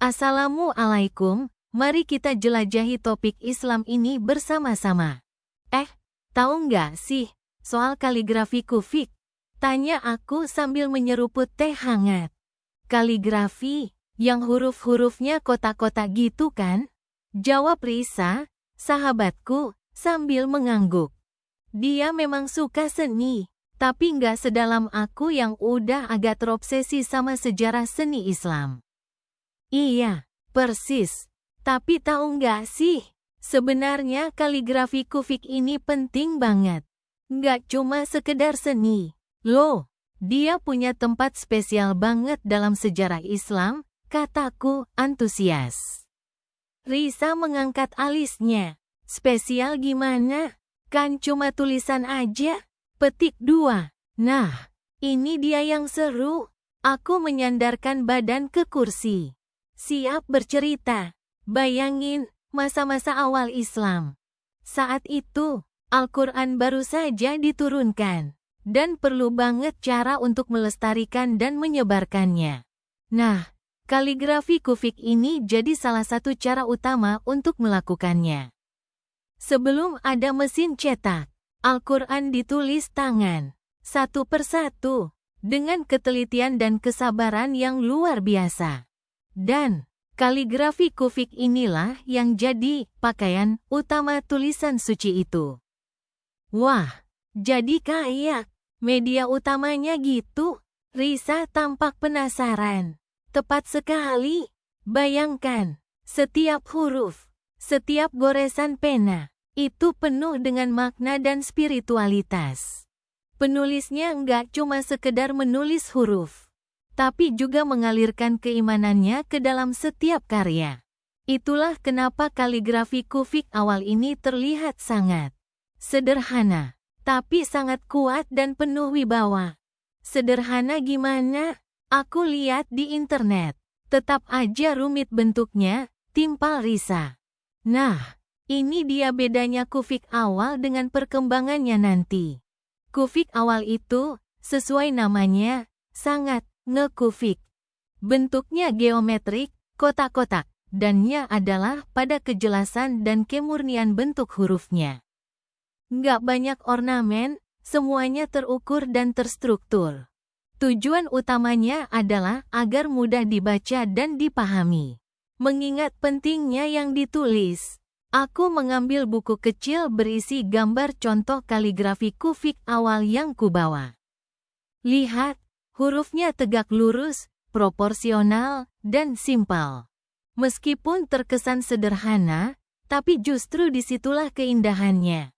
Assalamualaikum, mari kita jelajahi topik Islam ini bersama-sama. Tahu nggak sih, soal kaligrafi kufik? Tanya aku sambil menyeruput teh hangat. Kaligrafi, yang huruf-hurufnya kotak-kotak gitu kan? Jawab Risa, sahabatku, sambil mengangguk. Dia memang suka seni, tapi nggak sedalam aku yang udah agak terobsesi sama sejarah seni Islam. Iya, persis. Tapi tahu nggak sih, sebenarnya kaligrafi kufik ini penting banget. Nggak cuma sekedar seni. Loh, dia punya tempat spesial banget dalam sejarah Islam, kataku antusias. Risa mengangkat alisnya. Spesial gimana? Kan cuma tulisan aja. Petik 2. Nah, ini dia yang seru. Aku menyandarkan badan ke kursi. Siap bercerita. Bayangin, masa-masa awal Islam. Saat itu, Al-Quran baru saja diturunkan. Dan perlu banget cara untuk melestarikan dan menyebarkannya. Nah, kaligrafi kufik ini jadi salah satu cara utama untuk melakukannya. Sebelum ada mesin cetak, Al-Quran ditulis tangan, satu persatu, dengan ketelitian dan kesabaran yang luar biasa. Dan, kaligrafi kufik inilah yang jadi pakaian utama tulisan suci itu. Wah, jadi kayak media utamanya gitu. Risa tampak penasaran. Tepat sekali. Bayangkan, setiap huruf, setiap goresan pena, itu penuh dengan makna dan spiritualitas. Penulisnya nggak cuma sekedar menulis huruf, tapi juga mengalirkan keimanannya ke dalam setiap karya. Itulah kenapa kaligrafi kufik awal ini terlihat sangat sederhana, tapi sangat kuat dan penuh wibawa. Sederhana gimana? Aku lihat di internet. Tetap aja rumit bentuknya, timpal Risa. Nah, ini dia bedanya kufik awal dengan perkembangannya nanti. Kufik awal itu, sesuai namanya, sangat ngekufik. Bentuknya geometrik, kotak-kotak, dannya adalah pada kejelasan dan kemurnian bentuk hurufnya. Nggak banyak ornamen, semuanya terukur dan terstruktur. Tujuan utamanya adalah agar mudah dibaca dan dipahami. Mengingat pentingnya yang ditulis, aku mengambil buku kecil berisi gambar contoh kaligrafi kufik awal yang kubawa. Lihat, hurufnya tegak lurus, proporsional, dan simpel. Meskipun terkesan sederhana, tapi justru disitulah keindahannya.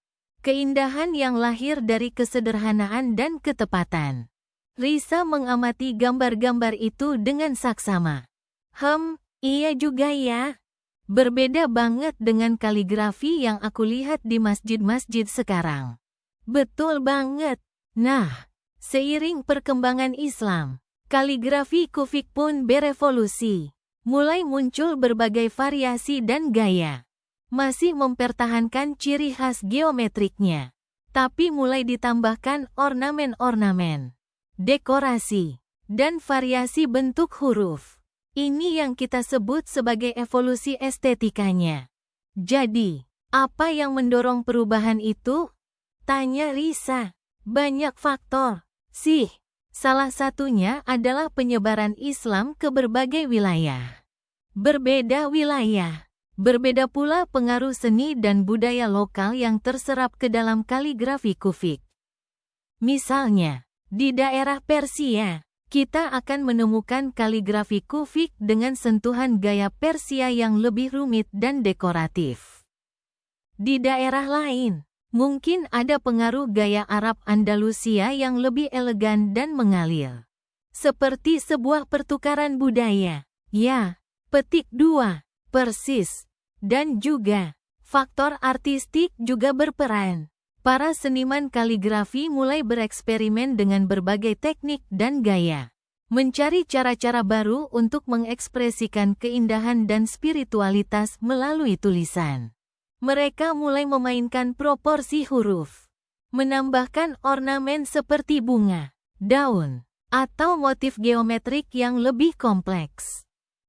Keindahan yang lahir dari kesederhanaan dan ketepatan. Risa mengamati gambar-gambar itu dengan saksama. Iya juga ya. Berbeda banget dengan kaligrafi yang aku lihat di masjid-masjid sekarang. Betul banget. Nah, seiring perkembangan Islam, kaligrafi kufik pun berevolusi. Mulai muncul berbagai variasi dan gaya. Masih mempertahankan ciri khas geometriknya. Tapi mulai ditambahkan ornamen-ornamen, dekorasi, dan variasi bentuk huruf. Ini yang kita sebut sebagai evolusi estetikanya. Jadi, apa yang mendorong perubahan itu? Tanya Risa. Banyak faktor, sih. Salah satunya adalah penyebaran Islam ke berbagai wilayah. Berbeda wilayah, berbeda pula pengaruh seni dan budaya lokal yang terserap ke dalam kaligrafi kufik. Misalnya, di daerah Persia, kita akan menemukan kaligrafi kufik dengan sentuhan gaya Persia yang lebih rumit dan dekoratif. Di daerah lain, mungkin ada pengaruh gaya Arab Andalusia yang lebih elegan dan mengalir. Seperti sebuah pertukaran budaya. Ya, petik 2, persis. Dan juga, faktor artistik juga berperan. Para seniman kaligrafi mulai bereksperimen dengan berbagai teknik dan gaya. Mencari cara-cara baru untuk mengekspresikan keindahan dan spiritualitas melalui tulisan. Mereka mulai memainkan proporsi huruf, menambahkan ornamen seperti bunga, daun, atau motif geometrik yang lebih kompleks.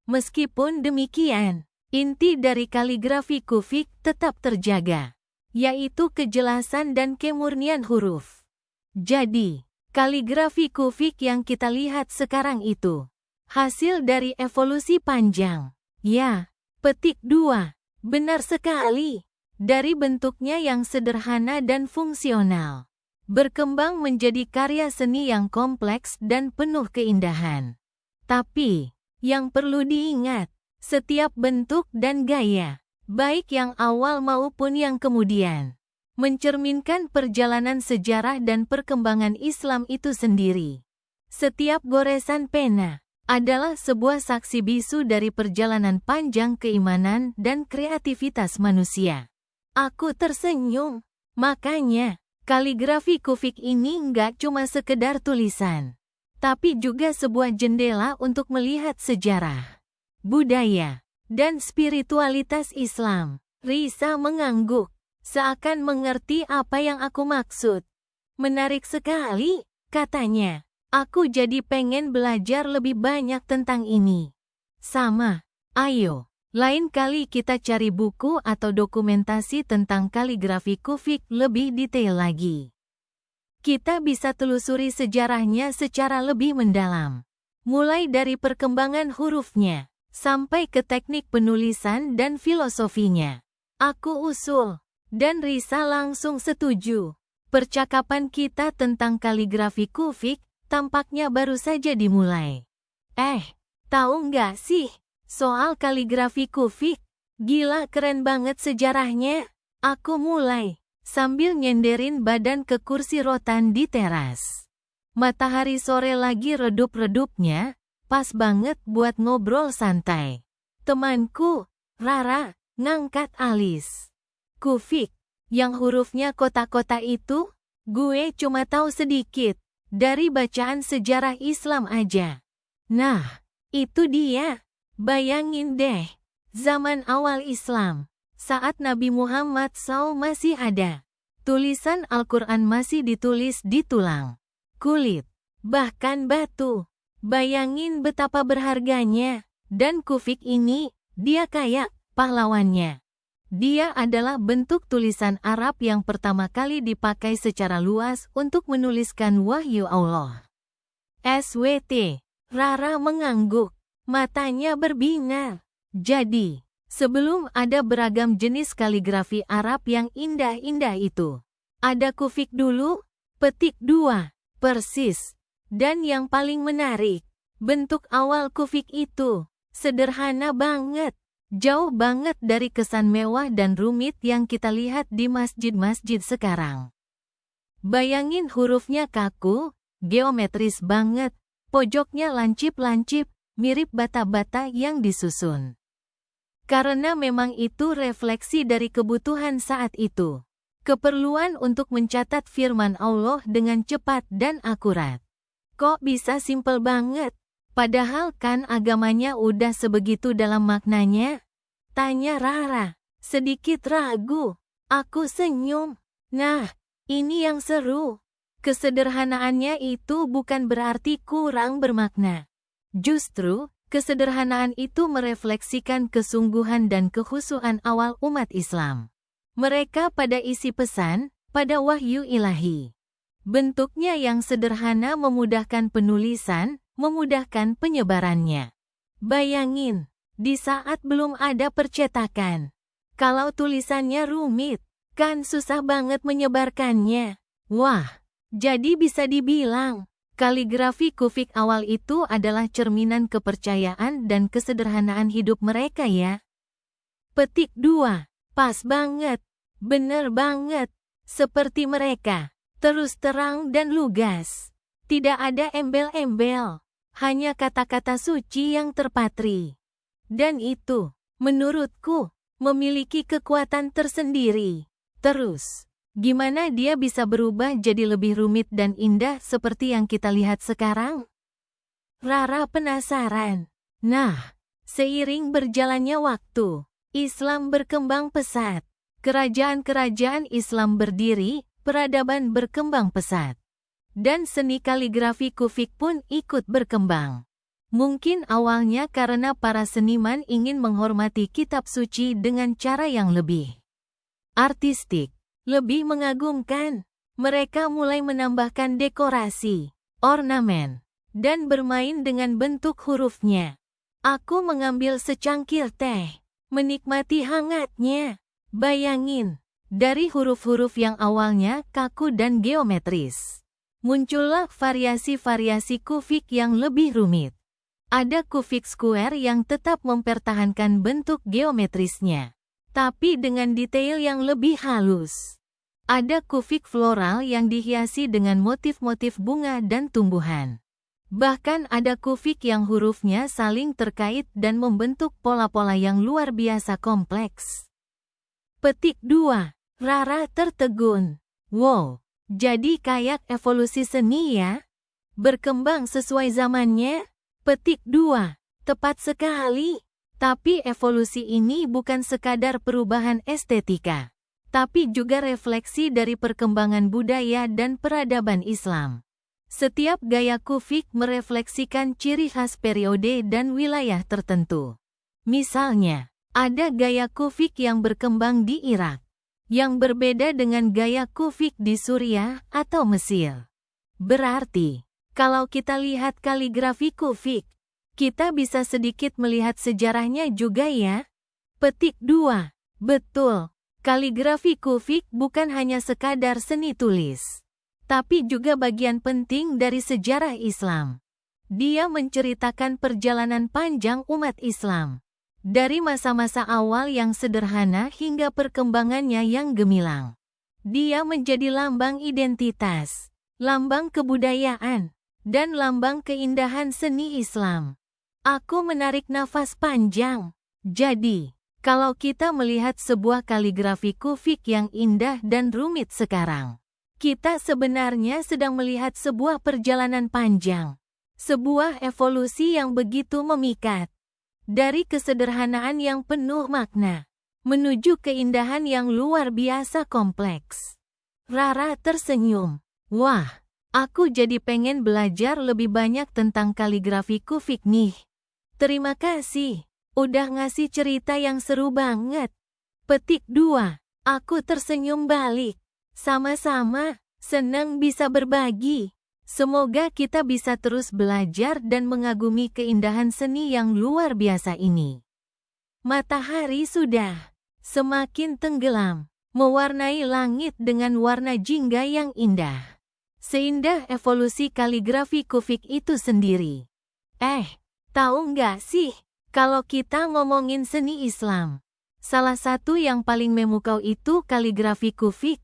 Meskipun demikian, inti dari kaligrafi kufik tetap terjaga, yaitu kejelasan dan kemurnian huruf. Jadi, kaligrafi kufik yang kita lihat sekarang itu hasil dari evolusi panjang. Ya, petik 2. Benar sekali. Dari bentuknya yang sederhana dan fungsional, berkembang menjadi karya seni yang kompleks dan penuh keindahan. Tapi, yang perlu diingat, setiap bentuk dan gaya, baik yang awal maupun yang kemudian, mencerminkan perjalanan sejarah dan perkembangan Islam itu sendiri. Setiap goresan pena adalah sebuah saksi bisu dari perjalanan panjang keimanan dan kreativitas manusia. Aku tersenyum. Makanya, kaligrafi kufik ini nggak cuma sekedar tulisan, tapi juga sebuah jendela untuk melihat sejarah, budaya, dan spiritualitas Islam. Risa mengangguk, seakan mengerti apa yang aku maksud. Menarik sekali, katanya. Aku jadi pengen belajar lebih banyak tentang ini. Sama, ayo. Lain kali kita cari buku atau dokumentasi tentang kaligrafi kufik lebih detail lagi. Kita bisa telusuri sejarahnya secara lebih mendalam. Mulai dari perkembangan hurufnya, sampai ke teknik penulisan dan filosofinya. Aku usul, dan Risa langsung setuju. Percakapan kita tentang kaligrafi kufik tampaknya baru saja dimulai. Tahu nggak sih? Soal kaligrafi kufik, gila keren banget sejarahnya. Aku mulai, sambil nyenderin badan ke kursi rotan di teras. Matahari sore lagi redup-redupnya, pas banget buat ngobrol santai. Temanku, Rara, ngangkat alis. Kufik, yang hurufnya kotak-kotak itu, gue cuma tahu sedikit, dari bacaan sejarah Islam aja. Nah, itu dia. Bayangin deh, zaman awal Islam, saat Nabi Muhammad SAW masih ada, tulisan Al-Quran masih ditulis di tulang, kulit, bahkan batu. Bayangin betapa berharganya, dan kufik ini, dia kayak pahlawannya. Dia adalah bentuk tulisan Arab yang pertama kali dipakai secara luas untuk menuliskan wahyu Allah. SWT, Rara mengangguk. Matanya berbinar. Jadi, sebelum ada beragam jenis kaligrafi Arab yang indah-indah itu, ada kufik dulu, petik 2, persis. Dan yang paling menarik, bentuk awal kufik itu sederhana banget, jauh banget dari kesan mewah dan rumit yang kita lihat di masjid-masjid sekarang. Bayangin hurufnya kaku, geometris banget, pojoknya lancip-lancip, mirip bata-bata yang disusun. Karena memang itu refleksi dari kebutuhan saat itu. Keperluan untuk mencatat firman Allah dengan cepat dan akurat. Kok bisa simpel banget? Padahal kan agamanya udah sebegitu dalam maknanya? Tanya Rara, sedikit ragu. Aku senyum. Nah, ini yang seru. Kesederhanaannya itu bukan berarti kurang bermakna. Justru, kesederhanaan itu merefleksikan kesungguhan dan kekhusyuan awal umat Islam. Mereka pada isi pesan, pada wahyu ilahi. Bentuknya yang sederhana memudahkan penulisan, memudahkan penyebarannya. Bayangin, di saat belum ada percetakan. Kalau tulisannya rumit, kan susah banget menyebarkannya. Wah, jadi bisa dibilang, kaligrafi kufik awal itu adalah cerminan kepercayaan dan kesederhanaan hidup mereka ya. Petik 2. Pas banget. Bener banget. Seperti mereka. Terus terang dan lugas. Tidak ada embel-embel. Hanya kata-kata suci yang terpatri. Dan itu, menurutku, memiliki kekuatan tersendiri. Terus, gimana dia bisa berubah jadi lebih rumit dan indah seperti yang kita lihat sekarang? Rara penasaran. Nah, seiring berjalannya waktu, Islam berkembang pesat. Kerajaan-kerajaan Islam berdiri, peradaban berkembang pesat. Dan seni kaligrafi kufik pun ikut berkembang. Mungkin awalnya karena para seniman ingin menghormati kitab suci dengan cara yang lebih artistik, lebih mengagumkan. Mereka mulai menambahkan dekorasi, ornamen, dan bermain dengan bentuk hurufnya. Aku mengambil secangkir teh, menikmati hangatnya. Bayangin, dari huruf-huruf yang awalnya kaku dan geometris, muncullah variasi-variasi kufik yang lebih rumit. Ada kufik square yang tetap mempertahankan bentuk geometrisnya, tapi dengan detail yang lebih halus. Ada kufik floral yang dihiasi dengan motif-motif bunga dan tumbuhan. Bahkan ada kufik yang hurufnya saling terkait dan membentuk pola-pola yang luar biasa kompleks. Petik 2. Rara tertegun. Wow, jadi kayak evolusi seni ya? Berkembang sesuai zamannya? Petik 2. Tepat sekali. Tapi evolusi ini bukan sekadar perubahan estetika, tapi juga refleksi dari perkembangan budaya dan peradaban Islam. Setiap gaya kufik merefleksikan ciri khas periode dan wilayah tertentu. Misalnya, ada gaya kufik yang berkembang di Irak, yang berbeda dengan gaya kufik di Suriah atau Mesir. Berarti, kalau kita lihat kaligrafi kufik, kita bisa sedikit melihat sejarahnya juga ya. Petik 2. Betul. Kaligrafi kufik bukan hanya sekadar seni tulis, tapi juga bagian penting dari sejarah Islam. Dia menceritakan perjalanan panjang umat Islam, dari masa-masa awal yang sederhana hingga perkembangannya yang gemilang. Dia menjadi lambang identitas, lambang kebudayaan, dan lambang keindahan seni Islam. Aku menarik nafas panjang. Jadi, kalau kita melihat sebuah kaligrafi kufik yang indah dan rumit sekarang, kita sebenarnya sedang melihat sebuah perjalanan panjang, sebuah evolusi yang begitu memikat, dari kesederhanaan yang penuh makna, menuju keindahan yang luar biasa kompleks. Rara tersenyum. Wah, aku jadi pengen belajar lebih banyak tentang kaligrafi kufik nih. Terima kasih. Udah ngasih cerita yang seru banget. Petik 2. Aku tersenyum balik. Sama-sama, senang bisa berbagi. Semoga kita bisa terus belajar dan mengagumi keindahan seni yang luar biasa ini. Matahari sudah semakin tenggelam, mewarnai langit dengan warna jingga yang indah. Seindah evolusi kaligrafi kufik itu sendiri. Tahu nggak sih? Kalau kita ngomongin seni Islam, salah satu yang paling memukau itu kaligrafi kufik.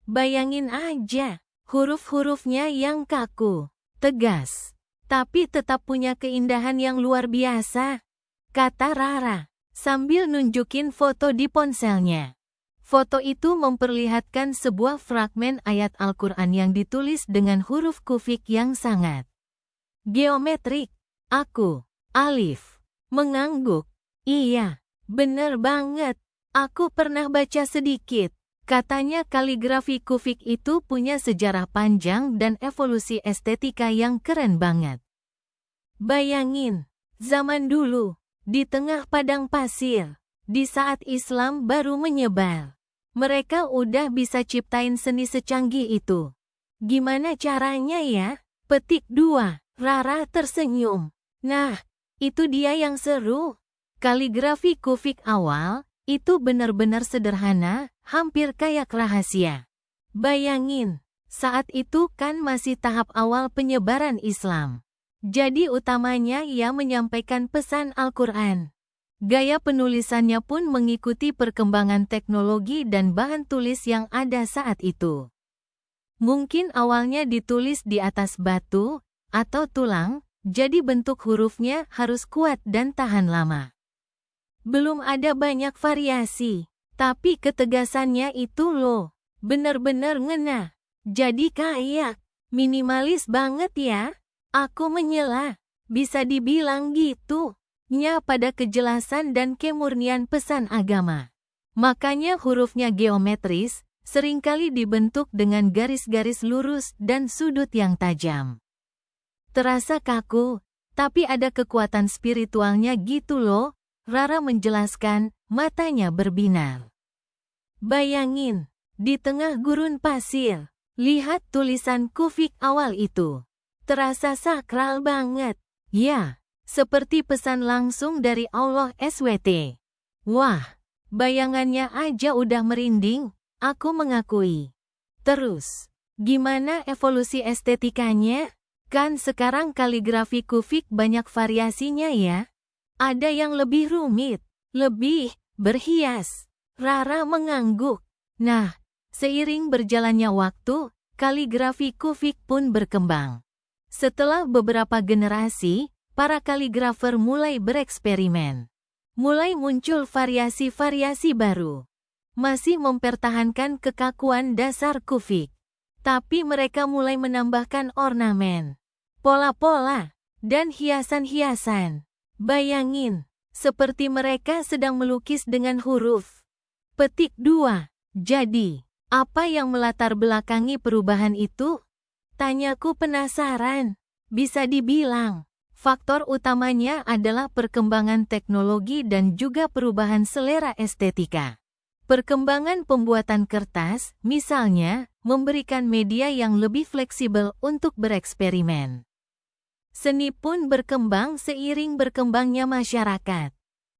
Bayangin aja, huruf-hurufnya yang kaku, tegas, tapi tetap punya keindahan yang luar biasa, kata Rara, sambil nunjukin foto di ponselnya. Foto itu memperlihatkan sebuah fragmen ayat Al-Quran yang ditulis dengan huruf kufik yang sangat geometrik. Aku, Alif, mengangguk. Iya, bener banget. Aku pernah baca sedikit. Katanya kaligrafi kufik itu punya sejarah panjang dan evolusi estetika yang keren banget. Bayangin, zaman dulu, di tengah padang pasir, di saat Islam baru menyebar, mereka udah bisa ciptain seni secanggih itu. Gimana caranya ya? Petik 2. Rara tersenyum. Nah, itu dia yang seru. Kaligrafi kufik awal, itu benar-benar sederhana, hampir kayak rahasia. Bayangin, saat itu kan masih tahap awal penyebaran Islam. Jadi utamanya ia menyampaikan pesan Al-Quran. Gaya penulisannya pun mengikuti perkembangan teknologi dan bahan tulis yang ada saat itu. Mungkin awalnya ditulis di atas batu atau tulang, jadi bentuk hurufnya harus kuat dan tahan lama. Belum ada banyak variasi, tapi ketegasannya itu loh, bener-bener ngena. Jadi kayak minimalis banget ya. Aku menyela, bisa dibilang gitu. Nya pada kejelasan dan kemurnian pesan agama. Makanya hurufnya geometris, seringkali dibentuk dengan garis-garis lurus dan sudut yang tajam. Terasa kaku, Tapi ada kekuatan spiritualnya gitu loh, Rara menjelaskan, matanya berbinar. Bayangin, di tengah gurun pasir, lihat tulisan kufik awal itu. Terasa sakral banget. Ya, seperti pesan langsung dari Allah SWT. Wah, bayangannya aja udah merinding, aku mengakui. Terus, gimana evolusi estetikanya? Kan sekarang kaligrafi kufik banyak variasinya ya. Ada yang lebih rumit, lebih berhias. Rara mengangguk. Nah, seiring berjalannya waktu, kaligrafi kufik pun berkembang. Setelah beberapa generasi, para kaligrafer mulai bereksperimen. Mulai muncul variasi-variasi baru. Masih mempertahankan kekakuan dasar kufik. Tapi mereka mulai menambahkan ornamen, pola-pola, dan hiasan-hiasan. Bayangin, seperti mereka sedang melukis dengan huruf. Petik 2. Jadi, apa yang melatar belakangi perubahan itu? Tanyaku penasaran. Bisa dibilang, faktor utamanya adalah perkembangan teknologi dan juga perubahan selera estetika. Perkembangan pembuatan kertas, misalnya, memberikan media yang lebih fleksibel untuk bereksperimen. Seni pun berkembang seiring berkembangnya masyarakat.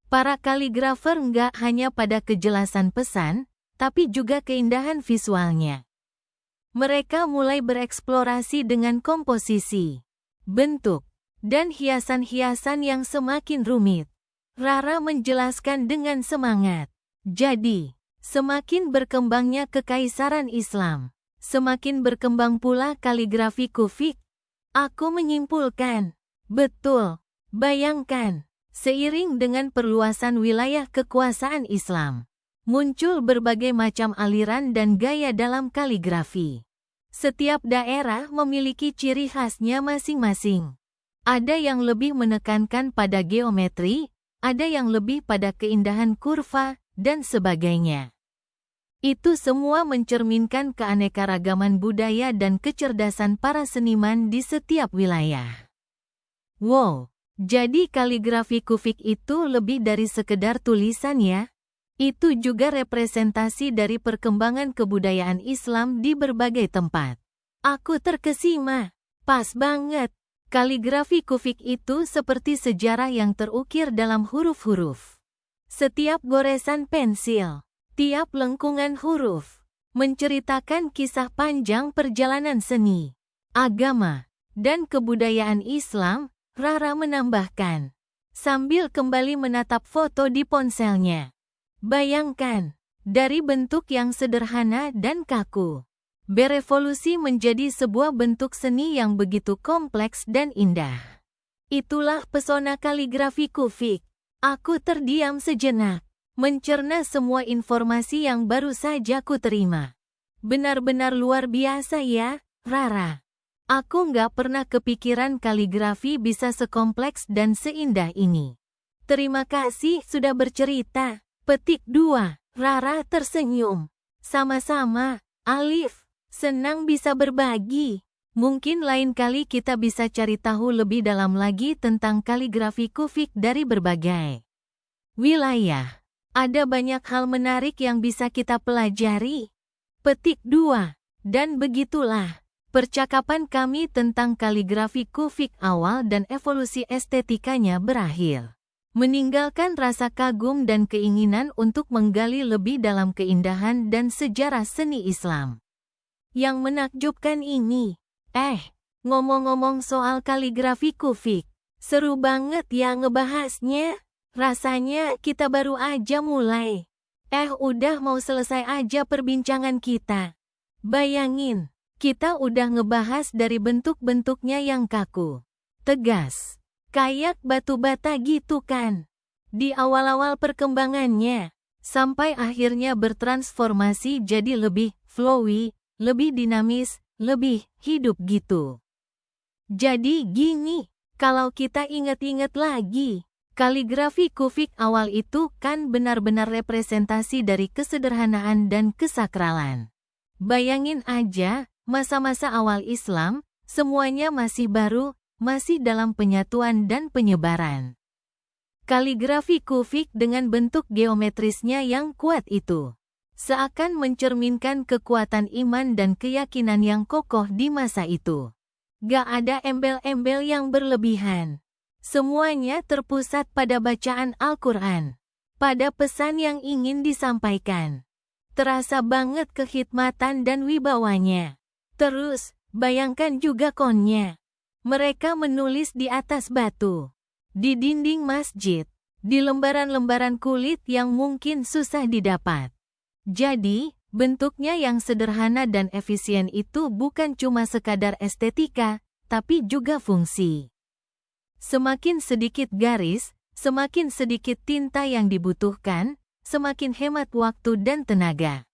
Para kaligrafer nggak hanya pada kejelasan pesan, tapi juga keindahan visualnya. Mereka mulai bereksplorasi dengan komposisi, bentuk, dan hiasan-hiasan yang semakin rumit. Rara menjelaskan dengan semangat. Jadi, semakin berkembangnya kekaisaran Islam, semakin berkembang pula kaligrafi kufik. Aku menyimpulkan, betul, bayangkan, seiring dengan perluasan wilayah kekuasaan Islam, muncul berbagai macam aliran dan gaya dalam kaligrafi. Setiap daerah memiliki ciri khasnya masing-masing. Ada yang lebih menekankan pada geometri, ada yang lebih pada keindahan kurva, dan sebagainya. Itu semua mencerminkan keanekaragaman budaya dan kecerdasan para seniman di setiap wilayah. Wow, jadi kaligrafi kufik itu lebih dari sekedar tulisan ya? Itu juga representasi dari perkembangan kebudayaan Islam di berbagai tempat. Aku terkesima. Pas banget. Kaligrafi kufik itu seperti sejarah yang terukir dalam huruf-huruf. Setiap goresan pensil, tiap lengkungan huruf, menceritakan kisah panjang perjalanan seni, agama, dan kebudayaan Islam, Rara menambahkan, sambil kembali menatap foto di ponselnya. Bayangkan, dari bentuk yang sederhana dan kaku, berevolusi menjadi sebuah bentuk seni yang begitu kompleks dan indah. Itulah pesona kaligrafi kufik. Aku terdiam sejenak, mencerna semua informasi yang baru saja ku terima. Benar-benar luar biasa ya, Rara. Aku nggak pernah kepikiran kaligrafi bisa sekompleks dan seindah ini. Terima kasih sudah bercerita. Petik 2. Rara tersenyum. Sama-sama, Alif. Senang bisa berbagi. Mungkin lain kali kita bisa cari tahu lebih dalam lagi tentang kaligrafi kufik dari berbagai wilayah. Ada banyak hal menarik yang bisa kita pelajari. Petik 2. Dan begitulah percakapan kami tentang kaligrafi kufik awal dan evolusi estetikanya berakhir. Meninggalkan rasa kagum dan keinginan untuk menggali lebih dalam keindahan dan sejarah seni Islam. Yang menakjubkan ini, ngomong-ngomong soal kaligrafi kufik, seru banget ya ngebahasnya. Rasanya kita baru aja mulai. Udah mau selesai aja perbincangan kita. Bayangin, kita udah ngebahas dari bentuk-bentuknya yang kaku, tegas, kayak batu bata gitu kan. Di awal-awal perkembangannya, sampai akhirnya bertransformasi jadi lebih flowy, lebih dinamis, lebih hidup gitu. Jadi gini, kalau kita inget-inget lagi, kaligrafi kufik awal itu kan benar-benar representasi dari kesederhanaan dan kesakralan. Bayangin aja, masa-masa awal Islam, semuanya masih baru, masih dalam penyatuan dan penyebaran. Kaligrafi kufik dengan bentuk geometrisnya yang kuat itu seakan mencerminkan kekuatan iman dan keyakinan yang kokoh di masa itu. Gak ada embel-embel yang berlebihan. Semuanya terpusat pada bacaan Al-Quran, pada pesan yang ingin disampaikan. Terasa banget kekhidmatan dan wibawanya. Terus, bayangkan juga konnya. Mereka menulis di atas batu, di dinding masjid, di lembaran-lembaran kulit yang mungkin susah didapat. Jadi, bentuknya yang sederhana dan efisien itu bukan cuma sekadar estetika, tapi juga fungsi. Semakin sedikit garis, semakin sedikit tinta yang dibutuhkan, semakin hemat waktu dan tenaga.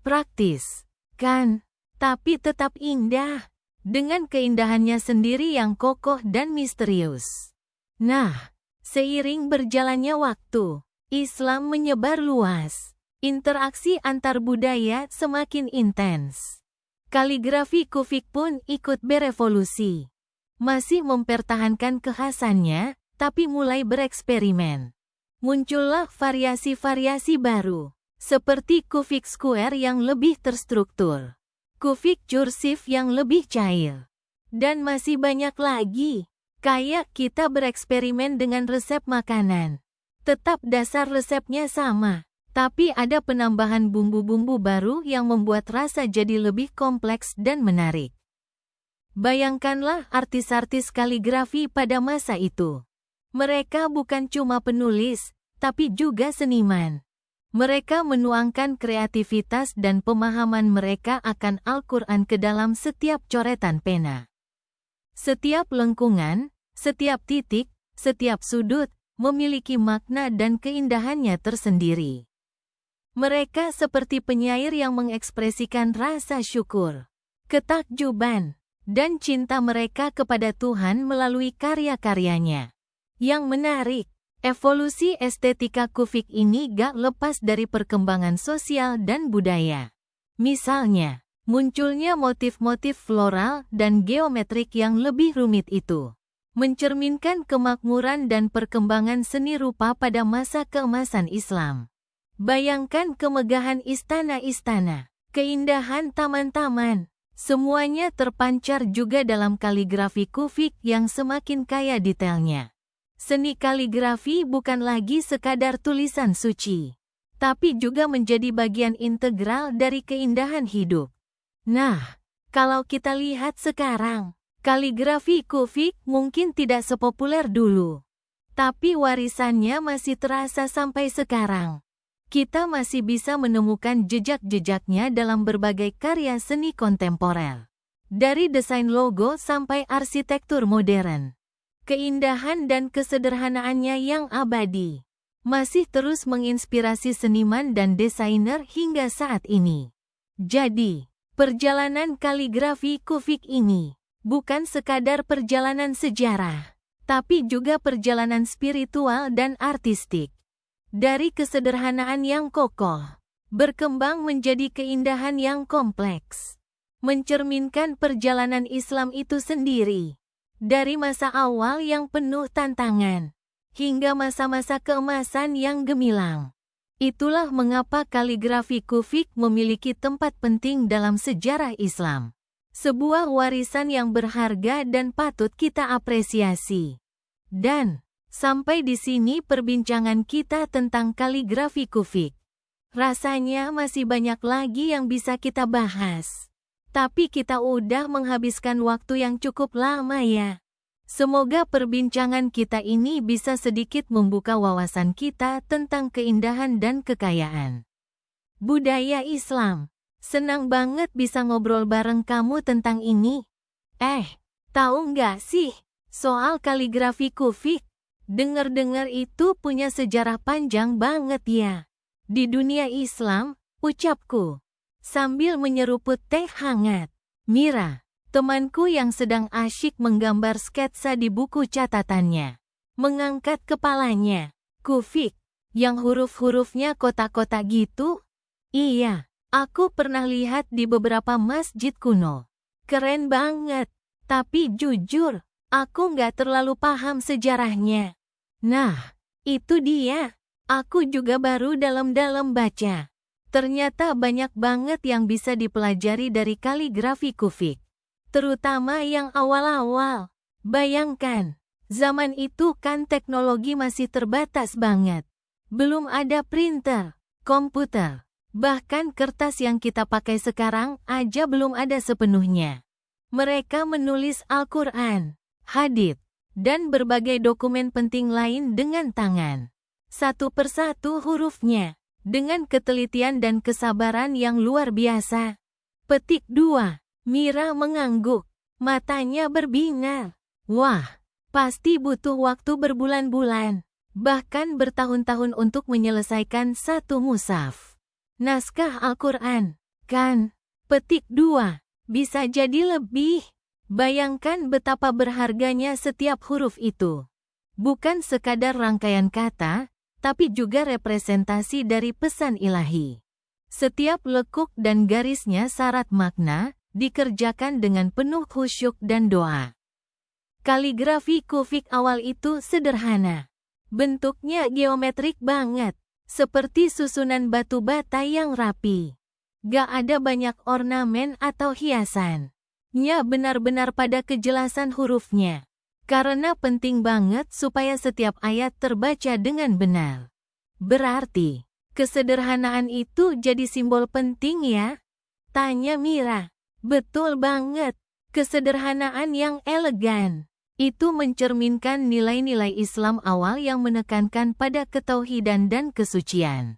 Praktis, kan? Tapi tetap indah, dengan keindahannya sendiri yang kokoh dan misterius. Nah, seiring berjalannya waktu, Islam menyebar luas. Interaksi antar budaya semakin intens. Kaligrafi kufik pun ikut berevolusi. Masih mempertahankan kekhasannya, tapi mulai bereksperimen. Muncullah variasi-variasi baru, seperti kufik square yang lebih terstruktur, kufik kursif yang lebih cair, dan masih banyak lagi. Kayak kita bereksperimen dengan resep makanan. Tetap dasar resepnya sama, tapi ada penambahan bumbu-bumbu baru yang membuat rasa jadi lebih kompleks dan menarik. Bayangkanlah artis-artis kaligrafi pada masa itu. Mereka bukan cuma penulis, tapi juga seniman. Mereka menuangkan kreativitas dan pemahaman mereka akan Al-Quran ke dalam setiap coretan pena. Setiap lengkungan, setiap titik, setiap sudut, memiliki makna dan keindahannya tersendiri. Mereka seperti penyair yang mengekspresikan rasa syukur, ketakjuban, dan cinta mereka kepada Tuhan melalui karya-karyanya. Yang menarik, evolusi estetika kufik ini gak lepas dari perkembangan sosial dan budaya. Misalnya, munculnya motif-motif floral dan geometrik yang lebih rumit itu, mencerminkan kemakmuran dan perkembangan seni rupa pada masa keemasan Islam. Bayangkan kemegahan istana-istana, keindahan taman-taman, semuanya terpancar juga dalam kaligrafi kufik yang semakin kaya detailnya. Seni kaligrafi bukan lagi sekadar tulisan suci, tapi juga menjadi bagian integral dari keindahan hidup. Nah, kalau kita lihat sekarang, kaligrafi kufik mungkin tidak sepopuler dulu, tapi warisannya masih terasa sampai sekarang. Kita masih bisa menemukan jejak-jejaknya dalam berbagai karya seni kontemporer. Dari desain logo sampai arsitektur modern. Keindahan dan kesederhanaannya yang abadi masih terus menginspirasi seniman dan desainer hingga saat ini. Jadi, perjalanan kaligrafi kufik ini bukan sekadar perjalanan sejarah, tapi juga perjalanan spiritual dan artistik. Dari kesederhanaan yang kokoh, berkembang menjadi keindahan yang kompleks, mencerminkan perjalanan Islam itu sendiri. Dari masa awal yang penuh tantangan, hingga masa-masa keemasan yang gemilang. Itulah mengapa kaligrafi kufik memiliki tempat penting dalam sejarah Islam. Sebuah warisan yang berharga dan patut kita apresiasi. Dan sampai di sini perbincangan kita tentang kaligrafi kufik. Rasanya masih banyak lagi yang bisa kita bahas. Tapi kita udah menghabiskan waktu yang cukup lama ya. Semoga perbincangan kita ini bisa sedikit membuka wawasan kita tentang keindahan dan kekayaan budaya Islam. Senang banget bisa ngobrol bareng kamu tentang ini. Tahu nggak sih soal kaligrafi kufik? Dengar-dengar itu punya sejarah panjang banget ya. Di dunia Islam, ucapku, sambil menyeruput teh hangat. Mira, temanku yang sedang asyik menggambar sketsa di buku catatannya, mengangkat kepalanya. Kufik, yang huruf-hurufnya kotak-kotak gitu? Iya, aku pernah lihat di beberapa masjid kuno. Keren banget. Tapi jujur, Aku nggak terlalu paham sejarahnya. Nah, itu dia. Aku juga baru dalam-dalam baca. Ternyata banyak banget yang bisa dipelajari dari kaligrafi kufik. Terutama yang awal-awal. Bayangkan, zaman itu kan teknologi masih terbatas banget. Belum ada printer, komputer, bahkan kertas yang kita pakai sekarang aja belum ada sepenuhnya. Mereka menulis Al-Quran, hadits, dan berbagai dokumen penting lain dengan tangan. Satu persatu hurufnya, dengan ketelitian dan kesabaran yang luar biasa. Petik 2. Mira mengangguk, matanya berbinar. Wah, pasti butuh waktu berbulan-bulan, bahkan bertahun-tahun untuk menyelesaikan satu mushaf. Naskah Al-Quran, kan? Petik 2. Bisa jadi lebih. Bayangkan betapa berharganya setiap huruf itu. Bukan sekadar rangkaian kata, tapi juga representasi dari pesan ilahi. Setiap lekuk dan garisnya syarat makna, dikerjakan dengan penuh khusyuk dan doa. Kaligrafi kufik awal itu sederhana. Bentuknya geometrik banget, seperti susunan batu bata yang rapi. Gak ada banyak ornamen atau hiasan. Nya benar-benar pada kejelasan hurufnya. Karena penting banget supaya setiap ayat terbaca dengan benar. Berarti, kesederhanaan itu jadi simbol penting ya? Tanya Mira. Betul banget. Kesederhanaan yang elegan. Itu mencerminkan nilai-nilai Islam awal yang menekankan pada ketauhidan dan kesucian.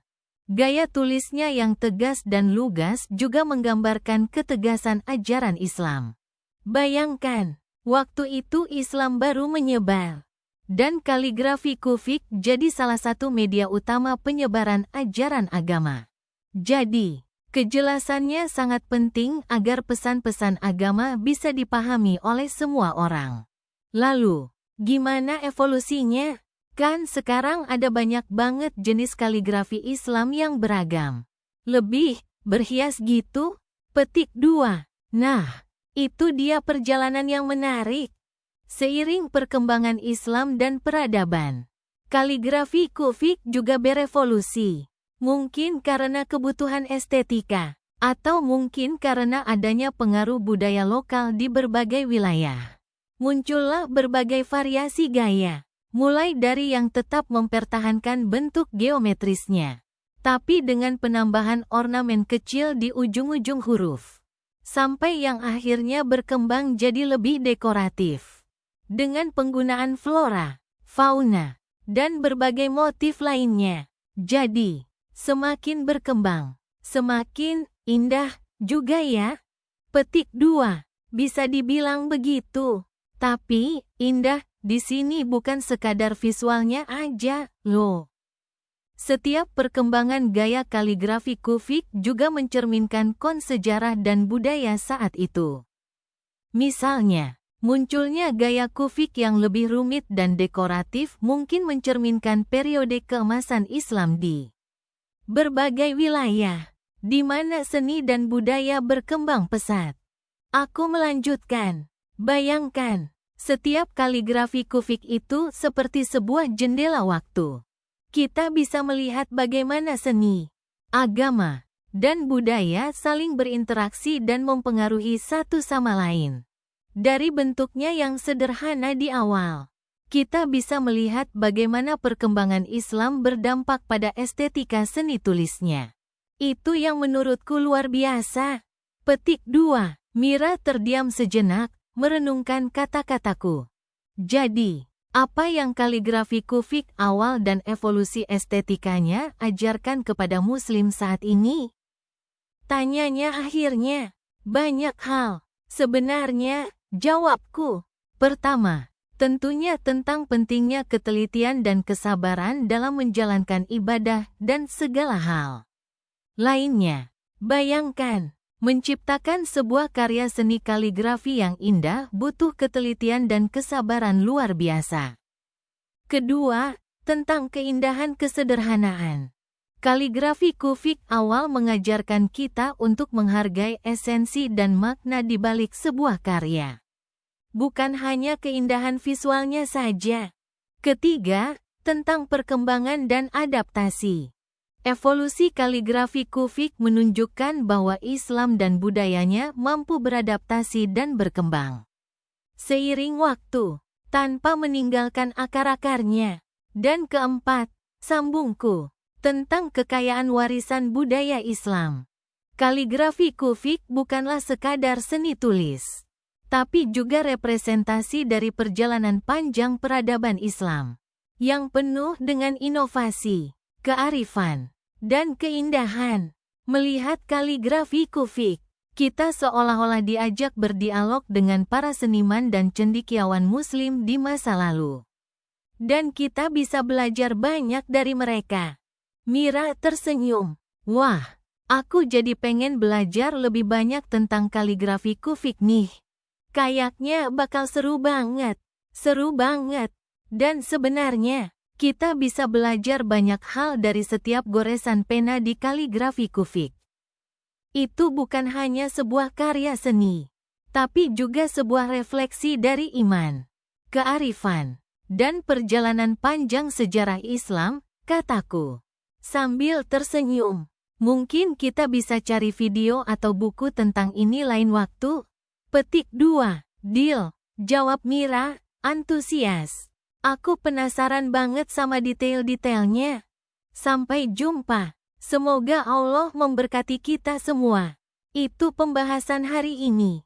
Gaya tulisnya yang tegas dan lugas juga menggambarkan ketegasan ajaran Islam. Bayangkan, waktu itu Islam baru menyebar. Dan kaligrafi kufik jadi salah satu media utama penyebaran ajaran agama. Jadi, kejelasannya sangat penting agar pesan-pesan agama bisa dipahami oleh semua orang. Lalu, gimana evolusinya? Kan sekarang ada banyak banget jenis kaligrafi Islam yang beragam. Lebih, berhias gitu? Petik 2. Nah, itu dia perjalanan yang menarik. Seiring perkembangan Islam dan peradaban, kaligrafi kufik juga berevolusi. Mungkin karena kebutuhan estetika, atau mungkin karena adanya pengaruh budaya lokal di berbagai wilayah. Muncullah berbagai variasi gaya, mulai dari yang tetap mempertahankan bentuk geometrisnya, tapi dengan penambahan ornamen kecil di ujung-ujung huruf, sampai yang akhirnya berkembang jadi lebih dekoratif, dengan penggunaan flora, fauna, dan berbagai motif lainnya. Jadi, semakin berkembang, semakin indah juga ya. Petik 2, bisa dibilang begitu. Tapi, indah di sini bukan sekadar visualnya aja, loh. Setiap perkembangan gaya kaligrafi kufik juga mencerminkan sejarah dan budaya saat itu. Misalnya, munculnya gaya kufik yang lebih rumit dan dekoratif mungkin mencerminkan periode keemasan Islam di berbagai wilayah, di mana seni dan budaya berkembang pesat. Aku melanjutkan. Bayangkan, setiap kaligrafi kufik itu seperti sebuah jendela waktu. Kita bisa melihat bagaimana seni, agama, dan budaya saling berinteraksi dan mempengaruhi satu sama lain. Dari bentuknya yang sederhana di awal, kita bisa melihat bagaimana perkembangan Islam berdampak pada estetika seni tulisnya. Itu yang menurutku luar biasa. Petik 2. Mira terdiam sejenak, merenungkan kata-kataku. Jadi, apa yang kaligrafi kufik awal dan evolusi estetikanya ajarkan kepada Muslim saat ini? Tanyanya akhirnya. Banyak hal. Sebenarnya, jawabku. Pertama, tentunya tentang pentingnya ketelitian dan kesabaran dalam menjalankan ibadah dan segala hal lainnya. Bayangkan, menciptakan sebuah karya seni kaligrafi yang indah butuh ketelitian dan kesabaran luar biasa. Kedua, tentang keindahan kesederhanaan. Kaligrafi kufik awal mengajarkan kita untuk menghargai esensi dan makna di balik sebuah karya. bukan hanya keindahan visualnya saja. Ketiga, tentang perkembangan dan adaptasi. Evolusi kaligrafi kufik menunjukkan bahwa Islam dan budayanya mampu beradaptasi dan berkembang seiring waktu, tanpa meninggalkan akar-akarnya. Dan keempat, sambungku, tentang kekayaan warisan budaya Islam. Kaligrafi kufik bukanlah sekadar seni tulis, tapi juga representasi dari perjalanan panjang peradaban Islam, yang penuh dengan inovasi, kearifan, dan keindahan. Melihat kaligrafi kufik, kita seolah-olah diajak berdialog dengan para seniman dan cendekiawan Muslim di masa lalu. Dan kita bisa belajar banyak dari mereka. Mira tersenyum. Wah, aku jadi pengen belajar lebih banyak tentang kaligrafi kufik nih. Kayaknya bakal seru banget. Seru banget. Dan sebenarnya, kita bisa belajar banyak hal dari setiap goresan pena di kaligrafi kufik. Itu bukan hanya sebuah karya seni, tapi juga sebuah refleksi dari iman, kearifan, dan perjalanan panjang sejarah Islam, kataku. Sambil tersenyum, mungkin kita bisa cari video atau buku tentang ini lain waktu? Petik 2. Deal, jawab Mira, antusias. Aku penasaran banget sama detail-detailnya. Sampai jumpa. Semoga Allah memberkati kita semua. Itu pembahasan hari ini.